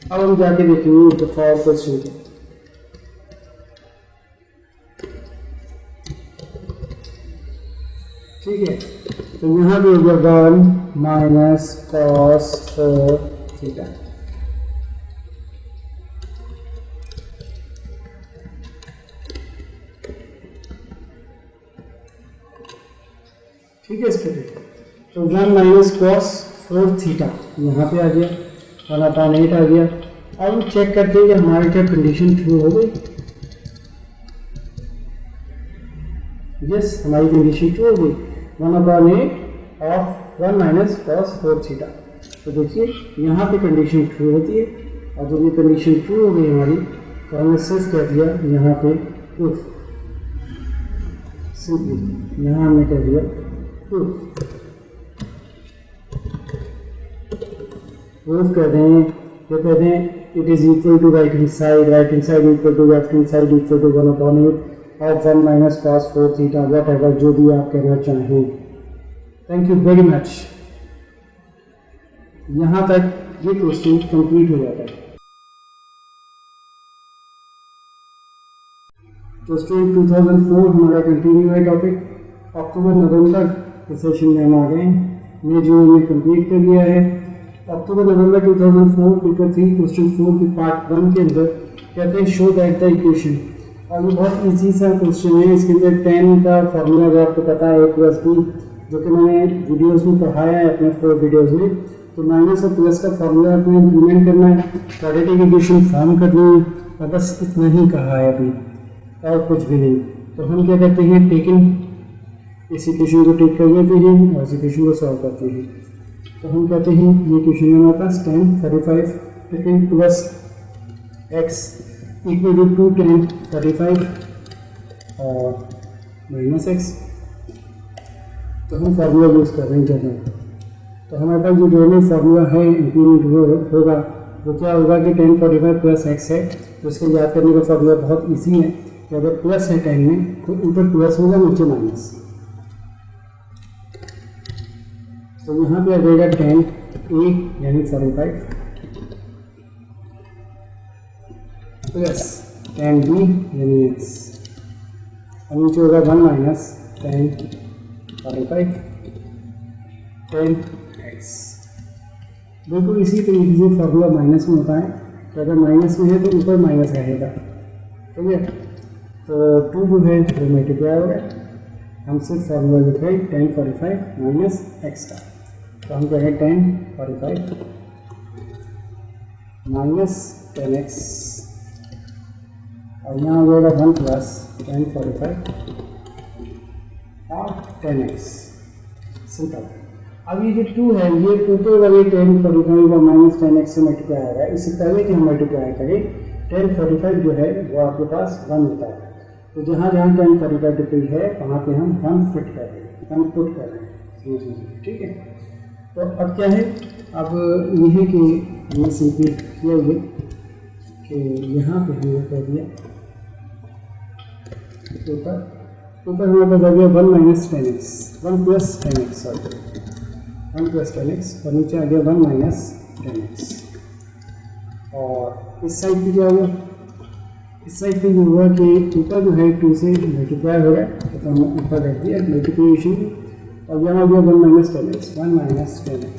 अब हम जाके देखेंगे तो फॉर क्वेश्चन को। ठीक है, तो यहाँ भी हो गया 1 माइनस cos 4 थीटा। ठीक है, इसके तो 1 माइनस cos 4 थीटा यहाँ पे आ गया, 1/8 आ गया। अब हम चेक करते हैं कि हमारी क्या कंडीशन ट्रू हो गई। यस, हमारी कंडीशन ट्रू हो गई, 1/8 ऑफ 1 माइनस cos 4 थीटा। तो देखिए यहाँ पे कंडीशन ट्रू होती है, और जब ये कंडीशन ट्रू हो गई हमारी, तो हमने सिर्फ कह दिया यहाँ पे प्रूफ, सिंपली यहाँ हमने कह दिया प्रूफ। प्रूफ कहते हैं, क्या कहते हैं, it is equal to right hand side equal to left hand side equal to 1/8 of 1 minus cos 4 theta, whatever, जो भी आप कहना चाहें। Thank you very much. यहाँ तक ये क्वेश्चन कंप्लीट हो जाता है। तो स्टूडेंट 2004 हमारा कंटिन्यू है टॉपिक। अक्टूबर नवंबर के सेशन में हम आ गए, मई जून में कंप्लीट कर लिया है। अक्टूबर नवंबर 2004 पेपर 3 क्वेश्चन 4 की पार्ट 1 के अंदर कहते हैं शो दैट द इक्वेशन, और ये बहुत ईजी सा क्वेश्चन है। इसके अंदर 10 का फॉर्मूला जो आपको पता है A+B, जो कि मैंने वीडियोस में पढ़ाया है अपने 4 वीडियोस में। तो माइनस और प्लस का फॉर्मूला अपने इम्प्लीमेंट करना है, क्वाड्रेटिक इक्वेशन फॉर्म करनी है, और बस इतना ही कहा है अभी, और कुछ भी नहीं। तो हम क्या करते हैं, टेकिंग इस इक्वेशन को टेक कर लेते हैं और इस इक्वेशन को सॉल्व करते हैं। तो हम कहते हैं ये इक्वेशन है हमारे पास 10 35 plus x equal to 2 tan 45 और माइनस एक्स। तो हम फार्मूला यूज़ कर रहे हैं जनरल। तो हमारे पास जो जनरल फार्मूला है इंप्लीमेंट होगा वो क्या होगा कि tan 45 प्लस एक्स है। तो इसको याद करने का फार्मूला बहुत इजी है कि अगर प्लस है tan में तो ऊपर प्लस होगा नीचे माइनस। तो यहाँ पे आ जाएगा tan a यानी 45 प्लस tan b यानी x और नीचे होगा 1 माइनस tan 45 tan x। बिल्कुल इसी तरीके से फार्मूला माइनस में होता है। तो अगर माइनस में है तो ऊपर माइनस रहेगा, ठीक है। तो 2 जो है वो मल्टीप्लाई होगा। हम सिर्फ फार्मूला लिख रहे हैं tan 45 माइनस एक्स का। तो हम कहें tan 45 माइनस tan x और यहाँ हो जाएगा 1 प्लस tan 45 और tan x। सिंपल। अब ये जो 2 है ये ऊपर वाले tan 45 और माइनस tan x से मल्टीप्लाई आ रहा है। इससे पहले कि हम मल्टीप्लाई करें tan 45 जो है वो आपके पास 1 होता है। तो जहाँ जहाँ tan 45 डिग्री है वहाँ पे हम 1 फिट कर रहे हैं, 1 पुट कर रहे हैं, ठीक है। तो अब क्या है, अब ये है कि हमने सिंपली किया ये कि यहाँ पे हमने कर दिया ऊपर हमारे पास आ गया 1 minus tan x, 1 plus tan x sorry 1 plus tan x और नीचे आ गया 1 माइनस tan x। और इस साइड पे क्या हुआ, इस साइड पे ये हुआ कि ऊपर जो है 2 से मल्टीप्लाई हो रहा है तो हमने ऊपर रख दिया मल्टीप्लिकेशन और यहाँ हो गया 1 minus tan x, 1 minus tan x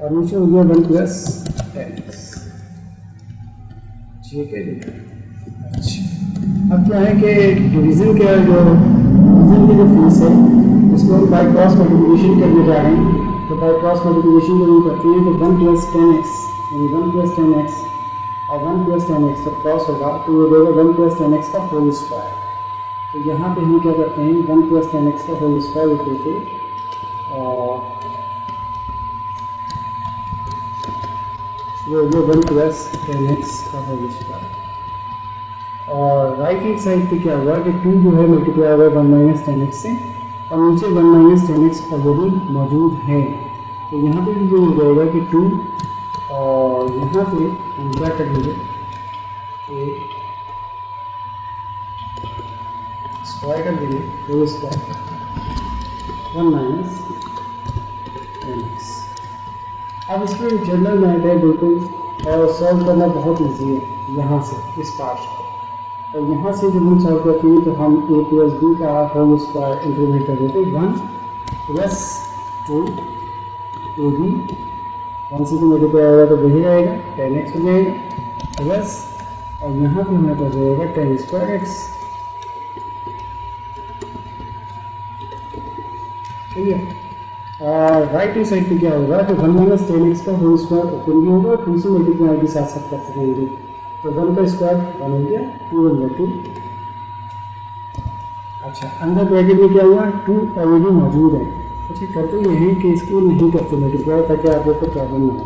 और नीचे हो गया 1 प्लस tan x, ठीक है जी। अच्छा अब क्या है कि डिवीजन के जो फीस है इसको हम बाई क्रॉस मल्टीप्लिकेशन करने जा रहे हैं। तो बाई क्रॉस मल्टीप्लिकेशन जब हम करते हैं तो 1 प्लस tan x यानी 1 प्लस tan x और 1 प्लस tan x जब क्रॉस होगा तो ये देगा 1 प्लस tan x का होल स्क्वायर। तो यहाँ पे हम क्या करते हैं 1 प्लस tan x का होल स्क्वायर लिख देते और ये 1 प्लस tan x का होल स्क्वायर। और राइट हैंड साइड पे क्या हुआ कि 2 जो है मल्टीप्लाई हुआ 1 माइनस tan x से और नीचे 1 माइनस tan x ऑलरेडी मौजूद है। तो यहाँ पे भी जो हो जाएगा कि 2 और यहाँ पे हम क्या कर लेंगे स्क्वायर कर देंगे whole square 1 minus tan x। अब इसमें जनरल मैथ है बिल्कुल और सॉल्व करना बहुत ईजी है यहाँ से इस पार्ट को। और यहाँ से जब हम सॉल्व करते हैं तो हम a प्लस b का होल स्क्वायर इंक्रीमेंट कर देते हैं 1 प्लस 2 ab 1 से तो मल्टीप्लाई आएगा तो वही रहेगा tan x हो जाएगा प्लस और यहाँ पे हमारे पास रहेगा tan स्क्वायर x, ठीक है। और राइट हैंड साइड पे क्या होगा तो 1 माइनस tan x का होल स्क्वायर ओपन भी होगा 2 से मल्टीप्लाई के साथ साथ कर सकेंगे। तो 1 का स्क्वायर 1 हो गया 2 over 2। अच्छा अंदर ब्रैकेट में क्या हुआ 2 ऑलरेडी मौजूद है। अच्छा करते ये हैं कि इसको नहीं करते मल्टीप्लाई ताकि आप लोग को प्रॉब्लम ना हो।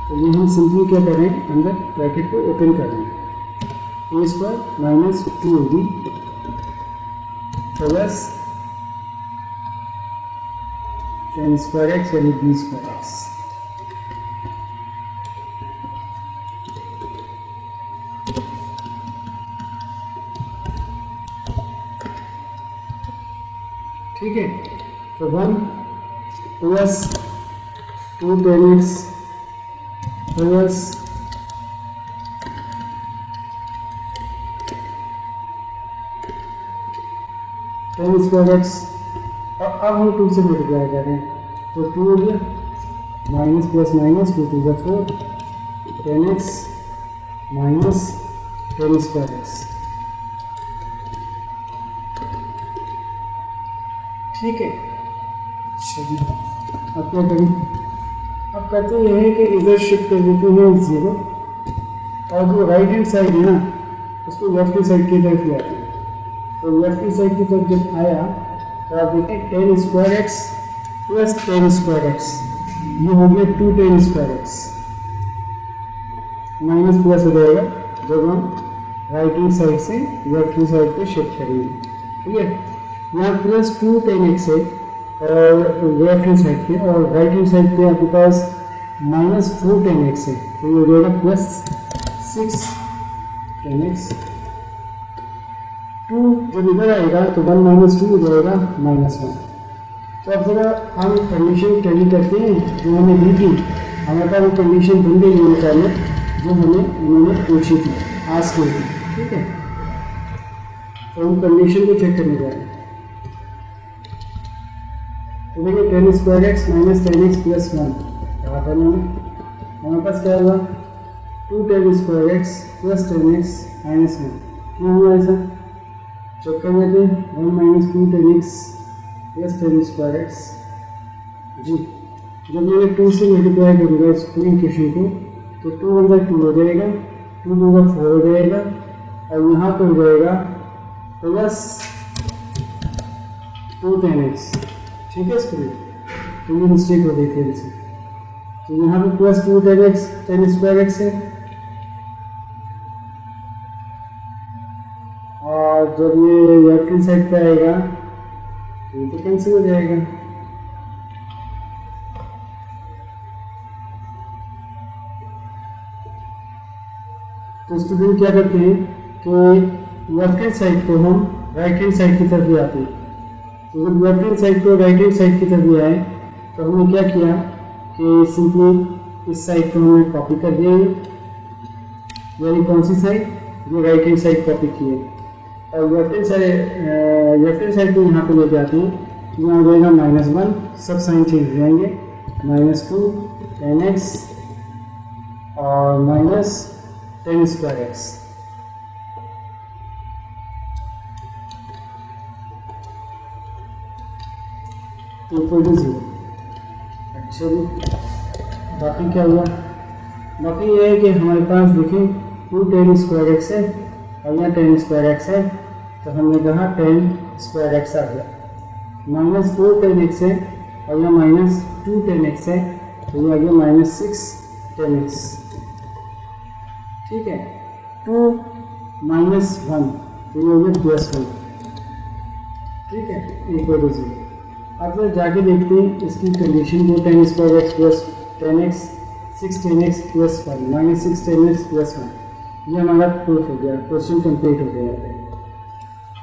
तो ये हम सिंपली क्या करें अंदर ब्रैकेट को ओपन कर लें a square minus 2ab plus tan square x यानी b स्क्वायर x। ठीक है। तो 1 plus 2 tan x plus tan square x और अब हम 2 से मल्टीप्लाई कर रहे हैं तो 2 हो गया minus plus minus 2 2 4 tan x minus tan square x, ठीक है। चलिए अब क्या करें, अब कहते ये है कि इधर शिफ्ट कर देते हैं 0 और जो राइट हैंड साइड है ना उसको लेफ्ट हैंड साइड की तरफ ले आते हैं। तो लेफ्ट हैंड साइड की तरफ जब आया तो आप देखें tan square x plus tan square x ये हो गया 2 tan square x minus plus हो जाएगा जब हम राइट हैंड साइड से लेफ्ट हैंड साइड पे शिफ्ट करेंगे। ठीक है, यहाँ प्लस 2 10 एक्स है और लेफ्ट हैंड साइड पे, और राइट हैंड साइड पे आपके पास माइनस 4 10 एक्स है, तो ये हो जाएगा प्लस 6 10 एक्स। 2 जब इधर आएगा तो 1 माइनस 2 हो जाएगा -1। तो अब जरा हम कंडीशन टैली करते हैं जो हमें दी थी। हमारे पास वो कंडीशन बन गई है पहले जो हमें उन्होंने पूछी थी, आज की थी। ठीक है, तो हम कंडीशन को चेक करने जा रहे हैं। तो देखिए 10 square x minus 10 x plus 1 कहा था मैंने। हमारे पास क्या हुआ 2 10 square x plus 10 x minus 1। क्यों हुआ ऐसा चेक कर लेते हैं। 1 minus 2 10 x plus 10 square x जी। जब मैंने 2 से मल्टीप्लाई करूँगा इस पूरी इक्वेशन को तो 2 × 2 हो जाएगा, 2 × 4 हो जाएगा, और यहाँ पर हो जाएगा प्लस 2 10 एक्स। ठीक है, इसके लिए तो ये मिस्टेक हो गई थी इनसे। तो यहाँ पे प्लस 2 10 एक्स 10 स्क्वायर एक्स है, और जब ये लेफ्ट हैंड साइड पे आएगा तो ये तो कैंसिल हो जाएगा। तो स्टूडेंट क्या करते हैं कि लेफ्ट हैंड साइड को हम राइट हैंड साइड की तरफ ले आते हैं। तो जब लेफ्ट हैंड साइड को राइट हैंड साइड की तरफ ले आए तो हमने क्या किया कि सिंपली इस साइड को हमने कॉपी कर दिया, यानी कौन सी साइड, जो राइट हैंड साइड कॉपी की है, और लेफ्ट हैंड साइड को यहाँ पे लेके आते हैं। यहाँ हो जाएगा -1, सब साइन चेंज हो जाएंगे, -2 10 एक्स और minus 10 square x. Equal to 0। अच्छा जी, बाकी क्या हुआ, बाकी ये है कि हमारे पास देखें 2 10 स्क्वायर एक्स है और यहाँ 10 स्क्वायर एक्स है, तो हमने कहा 10 स्क्वायर एक्स आ गया। -4 10 एक्स है और यहाँ -2 10 एक्स है, तो ये आ गया -6 10 एक्स। ठीक है, 2 - 1 तो ये हो गया +1। ठीक है, इक्वल टू 0। अब जब जाके देखते हैं इसकी कंडीशन को, 10 square x plus 10 x 6 10 x plus 1 -6 10 x plus 1, ये हमारा प्रूफ हो गया, क्वेश्चन कंप्लीट हो गया।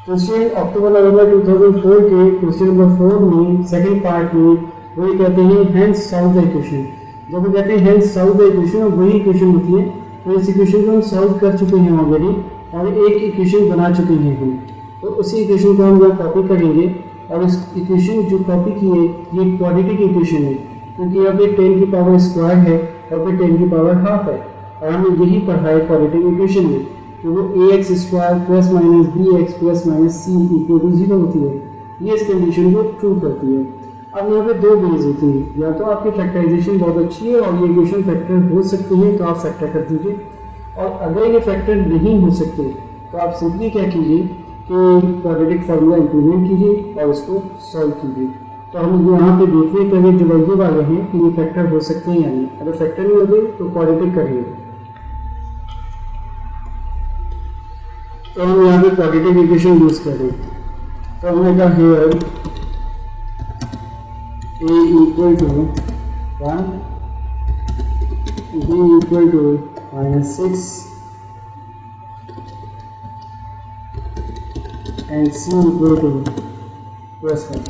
क्वेश्चन अक्टूबर नवंबर 2004 के क्वेश्चन नंबर 4 में सेकंड पार्ट में वही कहते हैं हैंस सॉल्व द इक्वेशन। जब वो कहते हैं हैंस सॉल्व द इक्वेशन, वही इक्वेशन होती है। तो इस इक्वेशन को हम सॉल्व कर चुके हैं ऑलरेडी और एक इक्वेशन बना चुके हैं हम, तो उसी इक्वेशन को हम यहाँ कॉपी करेंगे। और इस इक्वेशन जो कॉपी की है ये क्वाड्रेटिक इक्वेशन है, क्योंकि यहाँ पे 10 की पावर स्क्वायर है और पे 10 की पावर हाफ है, और हमने यही पढ़ा है क्वाड्रेटिक इक्वेशन में, तो वो ax square plus minus bx plus minus c equal to 0 होती है। ये इस कंडीशन को ट्रू करती है। अब यहाँ पे दो वेज होती है, या तो आपकी फैक्टराइजेशन बहुत अच्छी है और ये इक्वेशन फैक्टर हो सकते हैं तो आप फैक्टर कर दीजिए, और अगर ये फैक्टर नहीं हो सकते तो आप सिंपली क्या कीजिए कि क्वाड्रेटिक फार्मूला इंप्लीमेंट कीजिए और इसको सॉल्व कीजिए। तो हम यहाँ पे देखने के लिए जो ये वाले हैं कि ये फैक्टर हो सकते हैं या नहीं। अगर फैक्टर नहीं होते तो क्वाड्रेटिक करिए। तो हम यहाँ पे क्वाड्रेटिक इक्वेशन यूज करें, तो हमने कहा here a equal to 1, b equal to -6 and c equal to +1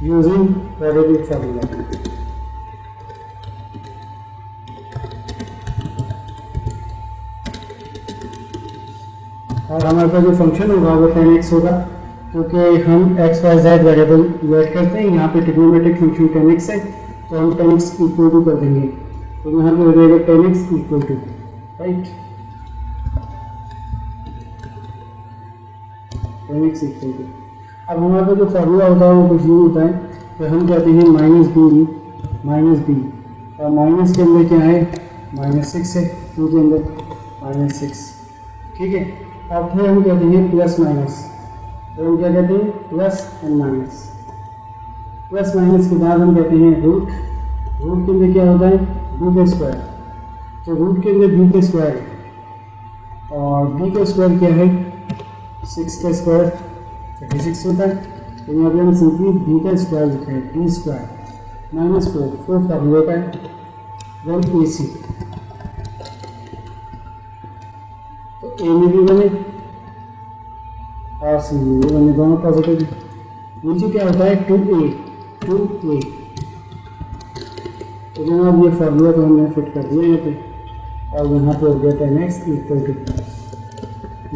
using quadratic formula। और हमारे पास जो फंक्शन होगा वो 10x होगा, क्योंकि हम x y z variable use करते हैं। यहाँ पे ट्रिग्नोमेट्रिक फंक्शन 10x है, तो हम 10x इक्वल टू कर देंगे, तो यहाँ पे हो जाएगा 10x equal to, right, 10x equal to. अब हमारे पास जो फार्मूला होता है वो कुछ यूँ होता है, तो हम कहते हैं -b और माइनस के अंदर क्या है -6 है, 2 के अंदर -6। ठीक है, अब फिर हम कहते हैं प्लस माइनस, तो हम क्या कहते हैं plus and minus. Plus minus के बाद हम कहते हैं रूट के अंदर क्या होता है b का स्क्वायर, तो रूट के अंदर b का स्क्वायर है, और b का स्क्वायर क्या है, 6 का स्क्वायर 36 होता है। तो यहाँ पे हम सिंपली b का स्क्वायर लिखा है, b स्क्वायर -4, 4 फॉर्मूले का है। देन AC, तो a में भी बने और c में भी बने, दोनों पॉजिटिव। नीचे क्या होता है 2a, तो जनाब ये फॉर्मूला तो हमने फिट कर दिया यहाँ पे, और यहाँ पे हो गया 10x equal to,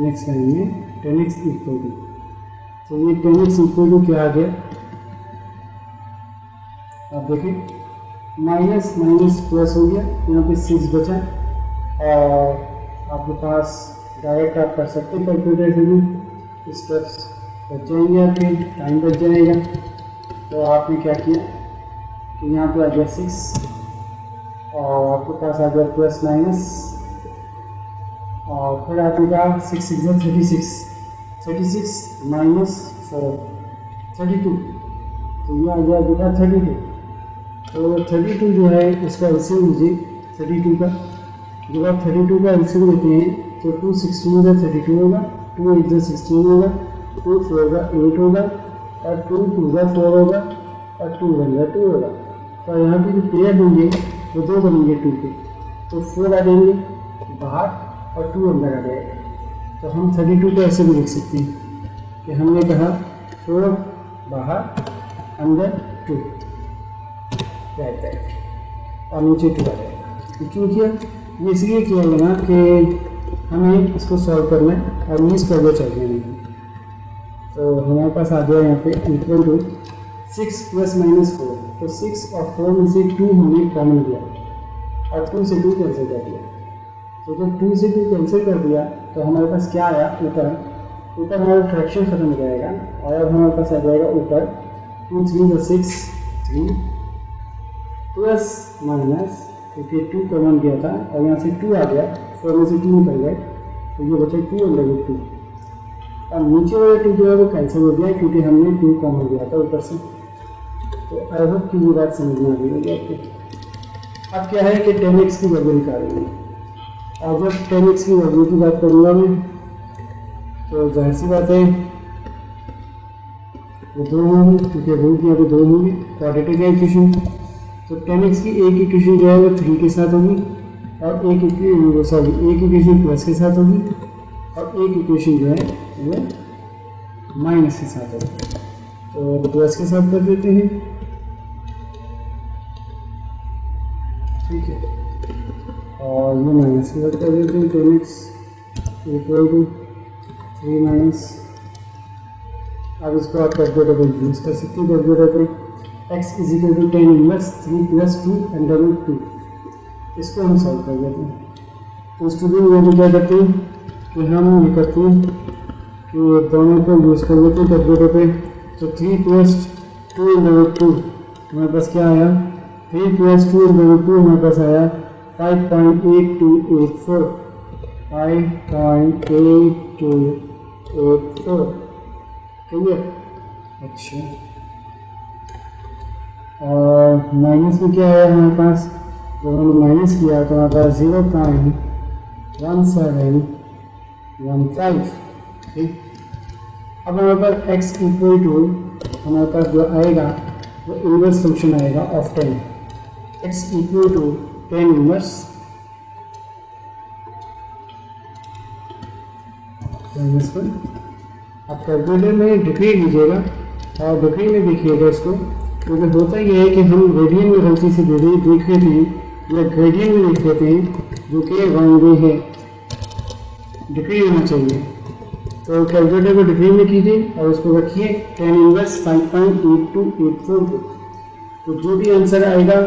next line में 10x इक्वल टू, तो ये 10x इक्वल टू क्या आ गया, आप देखिए माइनस माइनस प्लस हो गया, यहाँ पे 6 बचा, और आपके पास डायरेक्ट आप कर सकते हैं कैलकुलेटर से भी, स्टेप्स बच जाएंगे आपके, टाइम बच जाएगा। तो आपने क्या किया कि यहाँ पे आ गया 6 और आपके पास आ गया प्लस माइनस, और फिर आपने कहा 6 6 36 माइनस 4 32, तो ये आ गया बेटा 32। तो 32 जो है इसका एलसीएम लीजिए 32 का, जब आप 32 का एलसीएम लेते हैं तो 2 16 का 32 होगा, 2 8 16 होगा, 2 4 का 8 होगा, और 2 2 का 4 होगा, और 2 1 का 2 होगा। तो यहाँ पे जो पेयर होंगे वो 2 बनेंगे 2 के, तो 4 आ जाएंगे बाहर और 2 अंदर आ जाएगा। तो हम 32 को ऐसे भी लिख सकते हैं कि हमने कहा 4 बाहर अंदर 2 रहता है, और नीचे 2 आ जाएगा। क्यों किया, ये इसलिए किया है ना कि हमें इसको सॉल्व करना है और मीन्स पर वो चाहिए नहीं। तो हमारे पास आ गया यहाँ पे इक्वल टू 6 प्लस माइनस 4, तो 6 और 4 में से 2 हमने कॉमन लिया और 2 से 2 कैंसिल कर दिया। तो जब 2 से 2 कैंसिल कर दिया तो हमारे पास क्या आया, ऊपर हमारा फ्रैक्शन खत्म हो जाएगा, और अब हमारे पास आ जाएगा ऊपर 2 3 6 3 प्लस माइनस, क्योंकि 2 कॉमन गया था और यहाँ से 2 आ गया, 4 में से 2 निकल गए, तो ये बचे 2 अंडर रूट 2, और नीचे वाला 2 जो है वो कैंसिल हो गया क्योंकि हमने 2 कॉमन लिया था ऊपर से। तो आई होप कि ये बात समझ में आ गई होगी आपको। अब क्या है कि 10x की वैल्यू निकालेंगे, और जब 10x की वैल्यू की बात करूँगा मैं, तो जाहिर सी बात है वो 2 होंगी, क्योंकि रूट यहाँ पे 2 होंगी, क्वाड्रेटिक है इक्वेशन। तो 10x की एक इक्वेशन जो है वो 3 के साथ होगी, और एक इक्वेशन प्लस के साथ होगी, और एक इक्वेशन जो है वो माइनस के साथ होगी। तो प्लस के साथ कर देते हैं, ठीक है, और ये माइनस के साथ कर देते हैं। 10x इक्वल टू 3 माइनस, अब इसको आप कैलकुलेटर यूज कर सकते हैं। कैलकुलेटर पे x is equal to 10 inverse 3 plus 2 under root 2, इसको हम सॉल्व कर देते हैं। तो स्टूडेंट में क्या करते हैं कि हम ये करते हैं कि दोनों को यूज़ कर लेते हैं कैलकुलेटर पे। तो 3 प्लस 2 अंडर रूट 2 हमारे पास क्या आया, 3 प्लस 2 अंडर रूट 2 हमारे पास आया 5.8284, 5.8284, क्लियर। अच्छा, और माइनस में क्या आया हमारे पास, जब हमने माइनस किया तो हमारे पास 0.1715, ठीक। अब हमारे पास x इक्वल टू हमारे पास जो आएगा वो इनवर्स फंक्शन आएगा of 10, x equal to 10 inverse -1। अब कैलकुलेटर में डिग्री लीजिएगा और डिग्री में देखिएगा इसको, क्योंकि होता ये है कि हम रेडियन में गलती से देख लेते हैं या ग्रेडियन में लिख देते हैं, जो कि रॉन्ग वे है, डिग्री होना चाहिए। तो कैलकुलेटर को डिग्री में कीजिए और उसको रखिए 10 इनवर्स 5.8284 को, तो जो भी आंसर आएगा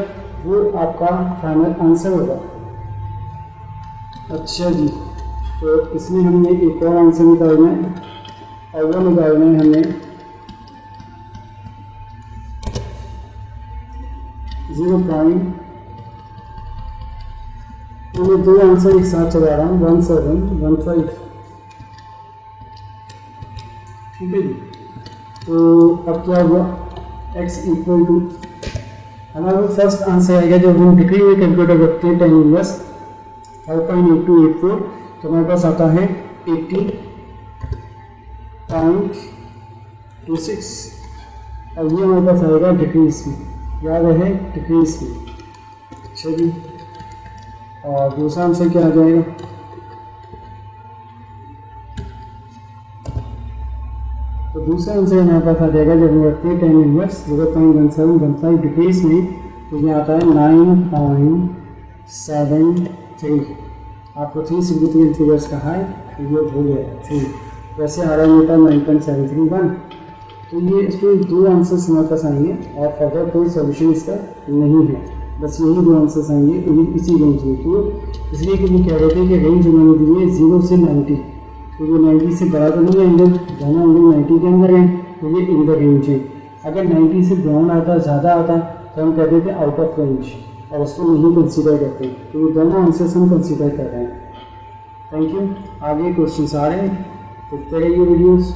वो आपका फाइनल आंसर होगा। अच्छा जी, तो इसमें हमने एक और आंसर निकालना है, और वो निकालना है हमें 0. मैं 2 आंसर एक साथ चला रहा हूँ, 1715, ठीक है जी। तो अब क्या हुआ, x इक्वल टू हमारा फर्स्ट आंसर आएगा, जब हम डिग्री में कैलकुलेटर रखते हैं 10 इनवर्स 5.8284, तो हमारे पास आता है 80.26 और ये हमारे पास आएगा डिक्रीज में, याद रहे डिक्रीज में। अच्छा जी, और दूसरा आंसर क्या आ जाएगा? तो दूसरा आंसर हमारे पास आ जाएगा जब हम रखते हैं 10 इनवर्स 0.1715 डिक्रीज में, तो ये आता है 9.73। आपको 3 सिग्निफिकेंट फिगर्स कहा है तो ये भूल गया 3, वैसे आ रहा है होता है 9.731। तो ये इसमें 2 आंसर्स हमारे पास आएंगे और फर्दर कोई सोल्यूशन इसका नहीं है, बस यही 2 आंसर्स आएंगे इसी रेंज में। क्यों? इसलिए कि वो कह रहे थे कि रेंज उन्होंने दी है 0 से 90, तो ये 90 से बड़ा तो नहीं है एंगल, दोनों एंगल 90 के अंदर हैं, तो ये इन द रेंज है। अगर 90 से बियॉन्ड आता, ज़्यादा आता, तो हम कहते थे आउट ऑफ रेंज और उसको नहीं कंसीडर करते। तो ये दोनों आंसर्स हम कंसीडर कर रहे हैं। Thank you. आगे क्वेश्चन आ रहे हैं, देखते रहिए वीडियोज़।